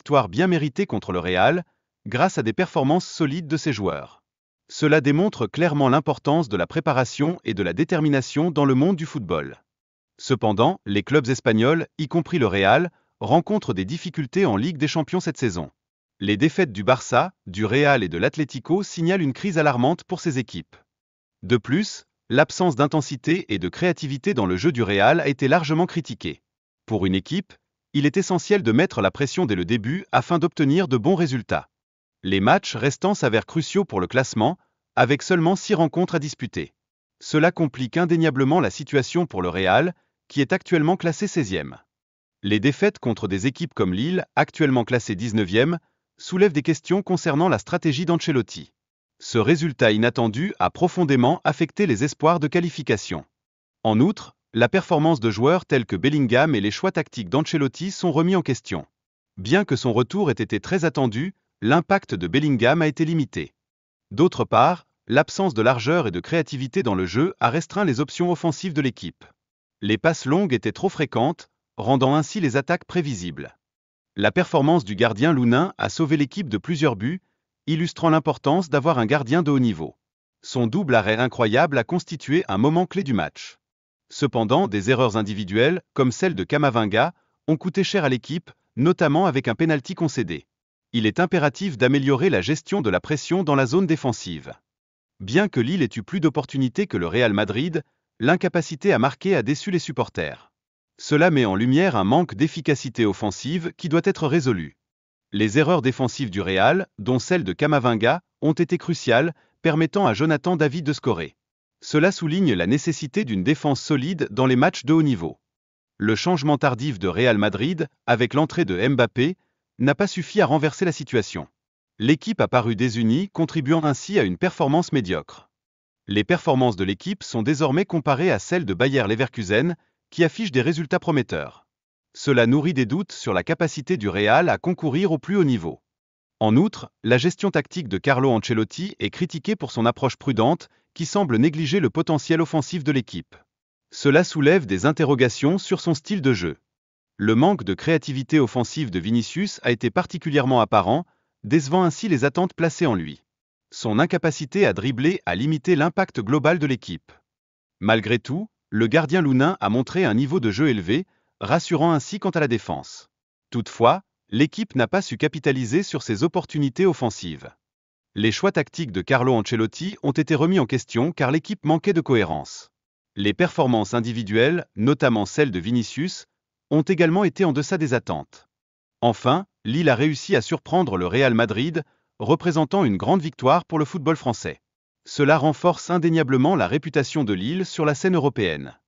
victoire bien méritée contre le Real, grâce à des performances solides de ses joueurs. Cela démontre clairement l'importance de la préparation et de la détermination dans le monde du football. Cependant, les clubs espagnols, y compris le Real, rencontrent des difficultés en Ligue des Champions cette saison. Les défaites du Barça, du Real et de l'Atlético signalent une crise alarmante pour ces équipes. De plus, l'absence d'intensité et de créativité dans le jeu du Real a été largement critiquée. Pour une équipe, il est essentiel de mettre la pression dès le début afin d'obtenir de bons résultats. Les matchs restants s'avèrent cruciaux pour le classement, avec seulement 6 rencontres à disputer. Cela complique indéniablement la situation pour le Real, qui est actuellement classé 16e. Les défaites contre des équipes comme Lille, actuellement classée 19e, soulèvent des questions concernant la stratégie d'Ancelotti. Ce résultat inattendu a profondément affecté les espoirs de qualification. En outre, la performance de joueurs tels que Bellingham et les choix tactiques d'Ancelotti sont remis en question. Bien que son retour ait été très attendu, l'impact de Bellingham a été limité. D'autre part, l'absence de largeur et de créativité dans le jeu a restreint les options offensives de l'équipe. Les passes longues étaient trop fréquentes, rendant ainsi les attaques prévisibles. La performance du gardien Lounin a sauvé l'équipe de plusieurs buts, illustrant l'importance d'avoir un gardien de haut niveau. Son double arrêt incroyable a constitué un moment clé du match. Cependant, des erreurs individuelles, comme celle de Camavinga, ont coûté cher à l'équipe, notamment avec un pénalty concédé. Il est impératif d'améliorer la gestion de la pression dans la zone défensive. Bien que Lille ait eu plus d'opportunités que le Real Madrid, l'incapacité à marquer a déçu les supporters. Cela met en lumière un manque d'efficacité offensive qui doit être résolu. Les erreurs défensives du Real, dont celle de Camavinga, ont été cruciales, permettant à Jonathan David de scorer. Cela souligne la nécessité d'une défense solide dans les matchs de haut niveau. Le changement tardif de Real Madrid, avec l'entrée de Mbappé, n'a pas suffi à renverser la situation. L'équipe a paru désunie, contribuant ainsi à une performance médiocre. Les performances de l'équipe sont désormais comparées à celles de Bayer Leverkusen, qui affiche des résultats prometteurs. Cela nourrit des doutes sur la capacité du Real à concourir au plus haut niveau. En outre, la gestion tactique de Carlo Ancelotti est critiquée pour son approche prudente, qui semble négliger le potentiel offensif de l'équipe. Cela soulève des interrogations sur son style de jeu. Le manque de créativité offensive de Vinicius a été particulièrement apparent, décevant ainsi les attentes placées en lui. Son incapacité à dribbler a limité l'impact global de l'équipe. Malgré tout, le gardien Lounin a montré un niveau de jeu élevé, rassurant ainsi quant à la défense. Toutefois, l'équipe n'a pas su capitaliser sur ses opportunités offensives. Les choix tactiques de Carlo Ancelotti ont été remis en question car l'équipe manquait de cohérence. Les performances individuelles, notamment celles de Vinicius, ont également été en deçà des attentes. Enfin, Lille a réussi à surprendre le Real Madrid, représentant une grande victoire pour le football français. Cela renforce indéniablement la réputation de Lille sur la scène européenne.